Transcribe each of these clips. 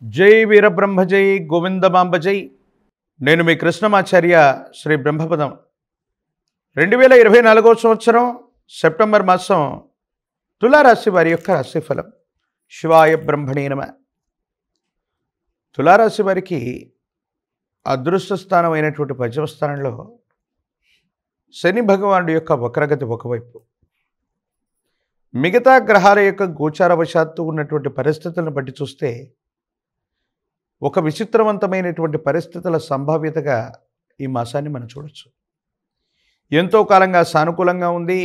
జై వీరబ్రహ్మ జై గోవిందమాంబ జై. నేను మీ కృష్ణమాచార్య శ్రీ బ్రహ్మపదం. 2024 సంవత్సరం సెప్టెంబర్ మాసం తులారాశి వారి యొక్క రాశిఫలం. శివాయ బ్రహ్మణే నమః. తులారాశి వారికి అదృష్ట స్థానం అయినటువంటి పంచమ స్థానంలో శని భగవానుడి యొక్క వక్రగతి ఒకవైపు, మిగతా గ్రహాల యొక్క గోచారవశాత్తు ఉన్నటువంటి పరిస్థితులను బట్టి చూస్తే ఒక విచిత్రవంతమైనటువంటి పరిస్థితుల సంభావ్యతగా ఈ మాసాన్ని మనం చూడొచ్చు. ఎంతో కాలంగా సానుకూలంగా ఉంది,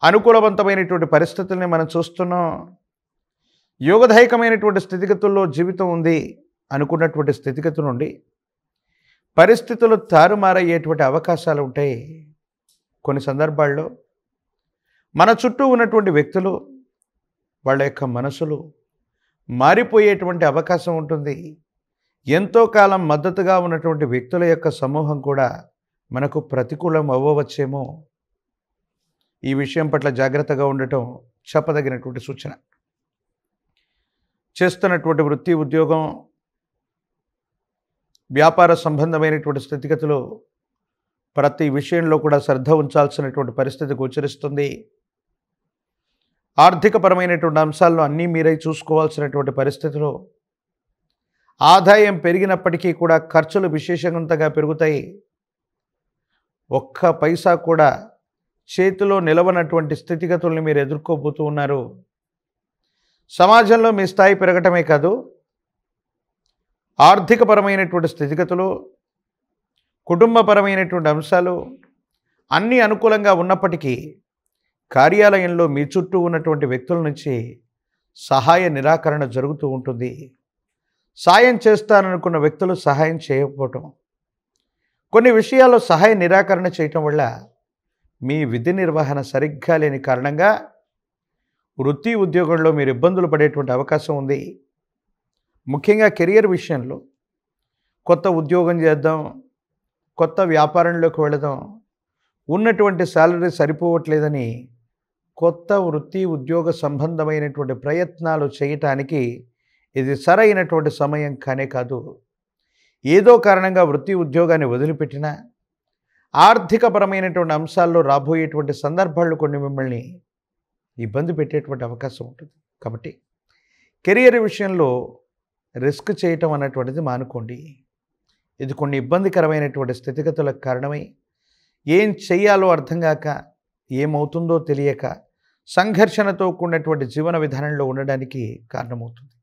అనుకూలవంతమైనటువంటి పరిస్థితుల్ని మనం చూస్తున్నాం. యోగదాయకమైనటువంటి స్థితిగతుల్లో జీవితం ఉంది అనుకున్నటువంటి స్థితిగతి నుండి పరిస్థితులు తారుమారయ్యేటువంటి అవకాశాలు ఉంటాయి. కొన్ని సందర్భాల్లో మన చుట్టూ ఉన్నటువంటి వ్యక్తులు, వాళ్ళ యొక్క మనసులు మారిపోయేటువంటి అవకాశం ఉంటుంది. ఎంతో కాలం మద్దతుగా ఉన్నటువంటి వ్యక్తుల యొక్క సమూహం కూడా మనకు ప్రతికూలం అవ్వవచ్చేమో. ఈ విషయం పట్ల జాగ్రత్తగా ఉండటం చెప్పదగినటువంటి సూచన. చేస్తున్నటువంటి వృత్తి, ఉద్యోగం, వ్యాపార సంబంధమైనటువంటి స్థితిగతులు ప్రతి విషయంలో కూడా శ్రద్ధ ఉంచాల్సినటువంటి పరిస్థితి గోచరిస్తుంది. ఆర్థికపరమైనటువంటి అంశాల్లో అన్నీ మీరై చూసుకోవాల్సినటువంటి పరిస్థితిలో ఆదాయం పెరిగినప్పటికీ కూడా ఖర్చులు విశేషంగా పెరుగుతాయి. ఒక్క పైసా కూడా చేతిలో నిలవనటువంటి స్థితిగతుల్ని మీరు ఎదుర్కోబోతూ ఉన్నారు. సమాజంలో మీ స్థాయి పెరగటమే కాదు, ఆర్థికపరమైనటువంటి స్థితిగతులు, కుటుంబపరమైనటువంటి అంశాలు అన్నీ అనుకూలంగా ఉన్నప్పటికీ కార్యాలయంలో మీ చుట్టూ ఉన్నటువంటి వ్యక్తుల నుంచి సహాయ నిరాకరణ జరుగుతూ ఉంటుంది. సాయం చేస్తాననుకున్న వ్యక్తులు సహాయం చేయకపోవటం, కొన్ని విషయాల్లో సహాయ నిరాకరణ చేయటం వల్ల మీ విధి నిర్వహణ సరిగ్గా లేని కారణంగా వృత్తి, ఉద్యోగంలో మీరు ఇబ్బందులు పడేటువంటి అవకాశం ఉంది. ముఖ్యంగా కెరియర్ విషయంలో కొత్త ఉద్యోగం చేద్దాం, కొత్త వ్యాపారంలోకి వెళదాం, ఉన్నటువంటి శాలరీ సరిపోవట్లేదని కొత్త వృత్తి, ఉద్యోగ సంబంధమైనటువంటి ప్రయత్నాలు చేయటానికి ఇది సరైనటువంటి సమయం కానే కాదు. ఏదో కారణంగా వృత్తి, ఉద్యోగాన్ని వదిలిపెట్టినా ఆర్థికపరమైనటువంటి అంశాల్లో రాబోయేటువంటి సందర్భాలు కొన్ని మిమ్మల్ని ఇబ్బంది పెట్టేటువంటి అవకాశం ఉంటుంది. కాబట్టి కెరియర్ విషయంలో రిస్క్ చేయటం అన్నటువంటిది మానుకోండి. ఇది కొన్ని ఇబ్బందికరమైనటువంటి స్థితిగతులకు కారణమై ఏం చెయ్యాలో అర్థం కాక, ఏమవుతుందో తెలియక సంఘర్షణతో కూడినటువంటి జీవన విధానంలో ఉండడానికి కారణమవుతుంది.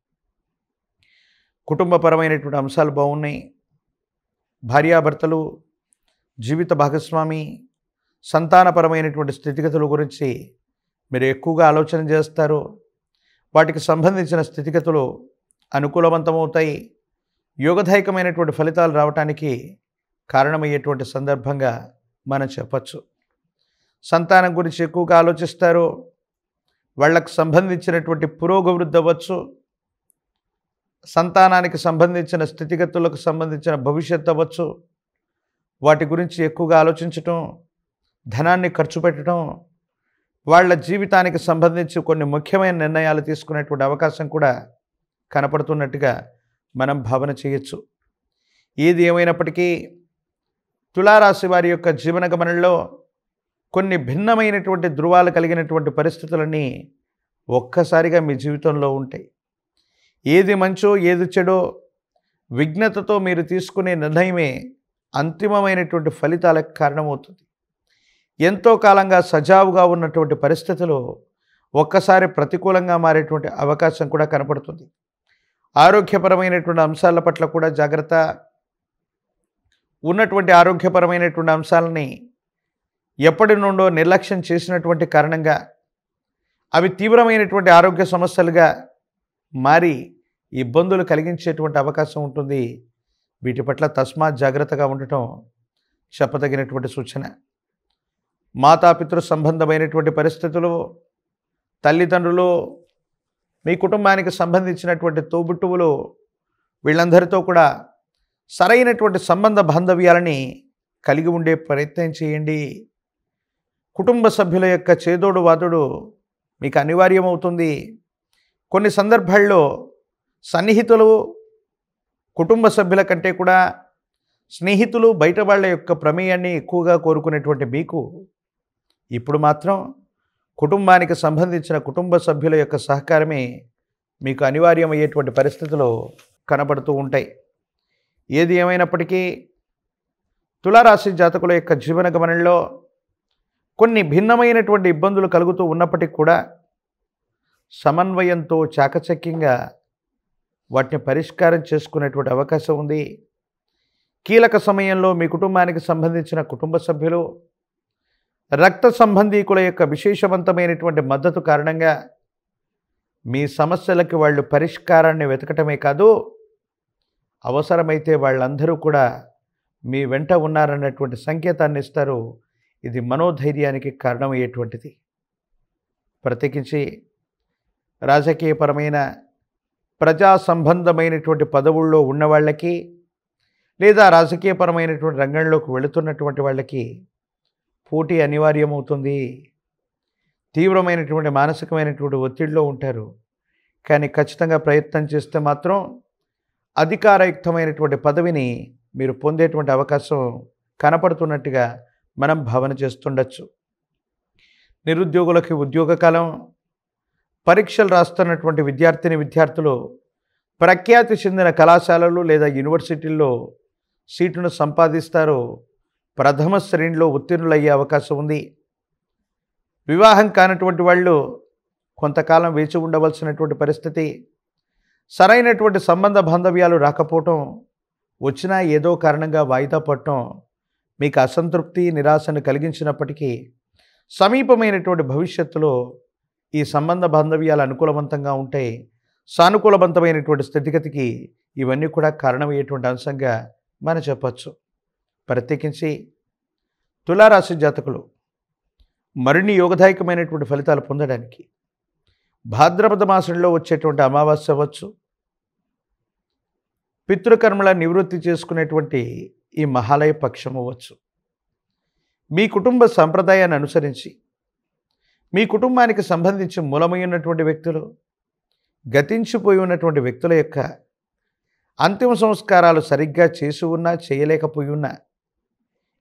కుటుంబపరమైనటువంటి అంశాలు బాగున్నాయి. భార్యాభర్తలు, జీవిత భాగస్వామి, సంతానపరమైనటువంటి స్థితిగతుల గురించి మీరు ఎక్కువగా ఆలోచన చేస్తారు. వాటికి సంబంధించిన స్థితిగతులు అనుకూలవంతమవుతాయి. యోగదాయకమైనటువంటి ఫలితాలు రావటానికి కారణమయ్యేటువంటి సందర్భంగా మనం చెప్పచ్చు. సంతానం గురించి ఎక్కువగా ఆలోచిస్తారు. వాళ్ళకు సంబంధించినటువంటి పురోగవృద్ధి అవ్వచ్చు, సంతానానికి సంబంధించిన స్థితిగతులకు సంబంధించిన భవిష్యత్తు అవ్వచ్చు. వాటి గురించి ఎక్కువగా ఆలోచించటం, ధనాన్ని ఖర్చు పెట్టడం, వాళ్ళ జీవితానికి సంబంధించి కొన్ని ముఖ్యమైన నిర్ణయాలు తీసుకునేటువంటి అవకాశం కూడా కనపడుతున్నట్టుగా మనం భావన చేయొచ్చు. ఏది ఏమైనప్పటికీ తులారాశి వారి యొక్క జీవన గమనంలో కొన్ని భిన్నమైనటువంటి ధృవాలు కలిగినటువంటి పరిస్థితులన్నీ ఒక్కసారిగా మీ జీవితంలో ఉంటాయి. ఏది మంచో ఏది చెడో విజ్ఞతతో మీరు తీసుకునే నిర్ణయమే అంతిమమైనటువంటి ఫలితాలకు కారణమవుతుంది. ఎంతో కాలంగా సజావుగా ఉన్నటువంటి పరిస్థితులు ఒక్కసారి ప్రతికూలంగా మారేటువంటి అవకాశం కూడా కనపడుతుంది. ఆరోగ్యపరమైనటువంటి అంశాల పట్ల కూడా జాగ్రత్త. ఉన్నటువంటి ఆరోగ్యపరమైనటువంటి అంశాలని ఎప్పటి నుండో నిర్లక్ష్యం చేసినటువంటి కారణంగా అవి తీవ్రమైనటువంటి ఆరోగ్య సమస్యలుగా మారి ఇబ్బందులు కలిగించేటువంటి అవకాశం ఉంటుంది. వీటి పట్ల తస్మాత్ జాగ్రత్తగా ఉండటం చెప్పదగినటువంటి సూచన. మాతాపితృ సంబంధమైనటువంటి పరిస్థితులు, తల్లిదండ్రులు, మీ కుటుంబానికి సంబంధించినటువంటి తోబుట్టువులు, వీళ్ళందరితో కూడా సరైనటువంటి సంబంధ బాంధవ్యాలని కలిగి ఉండే ప్రయత్నం చేయండి. కుటుంబ సభ్యుల యొక్క చేదోడు వాదోడు మీకు అనివార్యమవుతుంది. కొన్ని సందర్భాల్లో సన్నిహితులు, కుటుంబ సభ్యుల కంటే కూడా స్నేహితులు, బయట వాళ్ళ యొక్క ప్రమేయాన్ని ఎక్కువగా కోరుకునేటువంటి మీకు ఇప్పుడు మాత్రం కుటుంబానికి సంబంధించిన కుటుంబ సభ్యుల యొక్క సహకారమే మీకు అనివార్యమయ్యేటువంటి పరిస్థితులు కనబడుతూ ఉంటాయి. ఏది ఏమైనప్పటికీ తులారాశి జాతకుల యొక్క జీవన గమనంలో కొన్ని భిన్నమైనటువంటి ఇబ్బందులు కలుగుతూ ఉన్నప్పటికీ కూడా సమన్వయంతో చాకచక్యంగా వాటిని పరిష్కారం చేసుకునేటువంటి అవకాశం ఉంది. కీలక సమయంలో మీ కుటుంబానికి సంబంధించిన కుటుంబ సభ్యులు, రక్త సంబంధీకుల యొక్క విశేషవంతమైనటువంటి మద్దతు కారణంగా మీ సమస్యలకి వాళ్ళు పరిష్కారాన్ని వెతకటమే కాదు, అవసరమైతే వాళ్ళందరూ కూడా మీ వెంట ఉన్నారన్నటువంటి సంకేతాన్ని ఇస్తారు. ఇది మనోధైర్యానికి కారణమయ్యేటువంటిది. ప్రత్యేకించి రాజకీయపరమైన, ప్రజా సంబంధమైనటువంటి పదవుల్లో ఉన్నవాళ్ళకి, లేదా రాజకీయపరమైనటువంటి రంగంలోకి వెళుతున్నటువంటి వాళ్ళకి పోటీ అనివార్యమవుతుంది. తీవ్రమైనటువంటి మానసికమైనటువంటి ఒత్తిడిలో ఉంటారు. కానీ ఖచ్చితంగా ప్రయత్నం చేస్తే మాత్రం అధికారయుక్తమైనటువంటి పదవిని మీరు పొందేటువంటి అవకాశం కనపడుతున్నట్టుగా మనం భావన చేస్తుండొచ్చు. నిరుద్యోగులకి ఉద్యోగకాలం, పరీక్షలు రాస్తున్నటువంటి విద్యార్థులు ప్రఖ్యాతి చెందిన కళాశాలలు లేదా యూనివర్సిటీల్లో సీటును సంపాదిస్తారు. ప్రథమ శ్రేణిలో ఉత్తీర్ణులయ్యే అవకాశం ఉంది. వివాహం కానటువంటి వాళ్ళు కొంతకాలం వేచి ఉండవలసినటువంటి పరిస్థితి, సరైనటువంటి సంబంధ బాంధవ్యాలు రాకపోవటం, వచ్చినా ఏదో కారణంగా వాయిదా పడటం మీకు అసంతృప్తి, నిరాశను కలిగించినప్పటికీ సమీపమైనటువంటి భవిష్యత్తులో ఈ సంబంధ బాంధవ్యాలు అనుకూలవంతంగా ఉంటాయి. సానుకూలవంతమైనటువంటి స్థితిగతికి ఇవన్నీ కూడా కారణమయ్యేటువంటి అంశంగా మనం చెప్పచ్చు. ప్రత్యేకించి తులారాశి జాతకులు మరిన్ని యోగదాయకమైనటువంటి ఫలితాలు పొందడానికి భాద్రపద మాసంలో వచ్చేటువంటి అమావాస్య అవ్వచ్చు, పితృకర్మల నివృత్తి చేసుకునేటువంటి ఈ మహాలయ పక్షం అవ్వచ్చు, మీ కుటుంబ సంప్రదాయాన్ని అనుసరించి మీ కుటుంబానికి సంబంధించి మూలమైనటువంటి వ్యక్తులు, గతించిపోయి ఉన్నటువంటి వ్యక్తుల యొక్క అంతిమ సంస్కారాలు సరిగ్గా చేసి ఉన్నా చేయలేకపోయి ఉన్నా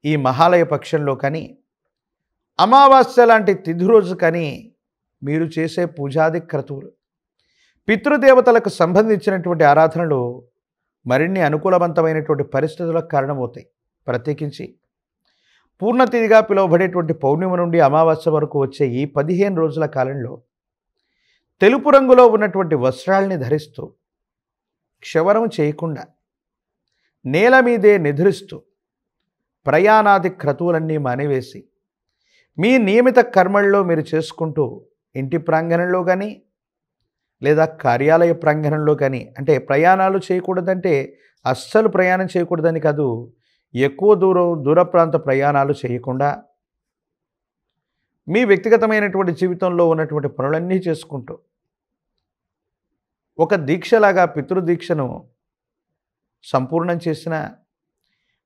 ఈ మహాలయ పక్షంలో కానీ, అమావాస్య లాంటి తిథి రోజు కానీ మీరు చేసే పూజాది క్రతువులు, పితృదేవతలకు సంబంధించినటువంటి ఆరాధనలు మరిన్ని అనుకూలవంతమైనటువంటి పరిస్థితులకు కారణమవుతాయి. ప్రత్యేకించి పూర్ణతిథిగా పిలువబడేటువంటి పౌర్ణిమ నుండి అమావాస్య వరకు వచ్చే ఈ 15 రోజుల కాలంలో తెలుపు రంగులో ఉన్నటువంటి వస్త్రాల్ని ధరిస్తూ, క్షవరం చేయకుండా నేల మీదే నిద్రిస్తూ, ప్రయాణాది క్రతువులన్నీ మానివేసి మీ నియమిత కర్మల్లో మీరు చేసుకుంటూ ఇంటి ప్రాంగణంలో కానీ లేదా కార్యాలయ ప్రాంగణంలో కానీ, అంటే ప్రయాణాలు చేయకూడదంటే అస్సలు ప్రయాణం చేయకూడదని కాదు, ఎక్కువ దూర ప్రాంత ప్రయాణాలు చేయకుండా మీ వ్యక్తిగతమైనటువంటి జీవితంలో ఉన్నటువంటి పనులన్నీ చేసుకుంటూ ఒక దీక్షలాగా పితృదీక్షను సంపూర్ణం చేసిన,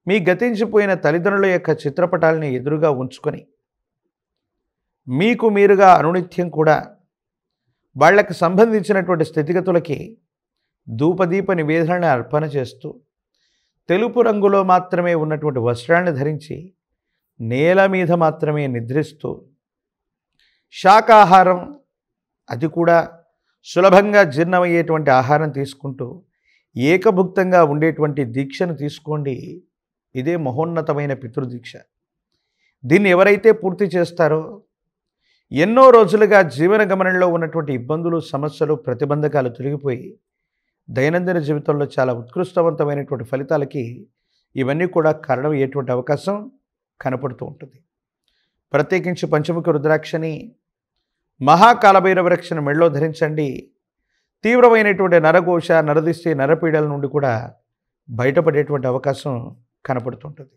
మీ గతించిపోయిన తల్లిదండ్రుల యొక్క చిత్రపటాలని ఎదురుగా ఉంచుకొని మీకు మీరుగా అనునిత్యం కూడా వాళ్ళకి సంబంధించినటువంటి స్థితిగతులకి ధూపదీప నివేదనని అర్పణ చేస్తూ, తెలుపు రంగులో మాత్రమే ఉన్నటువంటి వస్త్రాన్ని ధరించి నేల మీద మాత్రమే నిద్రిస్తూ, శాకాహారం, అది కూడా సులభంగా జీర్ణమయ్యేటువంటి ఆహారం తీసుకుంటూ ఏకభుక్తంగా ఉండేటువంటి దీక్షను తీసుకోండి. ఇదే మహోన్నతమైన పితృదీక్ష. దీన్ని ఎవరైతే పూర్తి చేస్తారో ఎన్నో రోజులుగా జీవన గమనంలో ఉన్నటువంటి ఇబ్బందులు, సమస్యలు, ప్రతిబంధకాలు తొలగిపోయి దైనందిన జీవితంలో చాలా ఉత్కృష్టవంతమైనటువంటి ఫలితాలకి ఇవన్నీ కూడా కారణమయ్యేటువంటి అవకాశం కనపడుతూ ఉంటుంది. ప్రత్యేకించి పంచముఖ రుద్రాక్షని, మహాకాలభైరవ రక్షను మెడలో ధరించండి. తీవ్రమైనటువంటి నరఘోష, నరదిష్టి, నరపీడల నుండి కూడా బయటపడేటువంటి అవకాశం కనపడుతుంటుంది.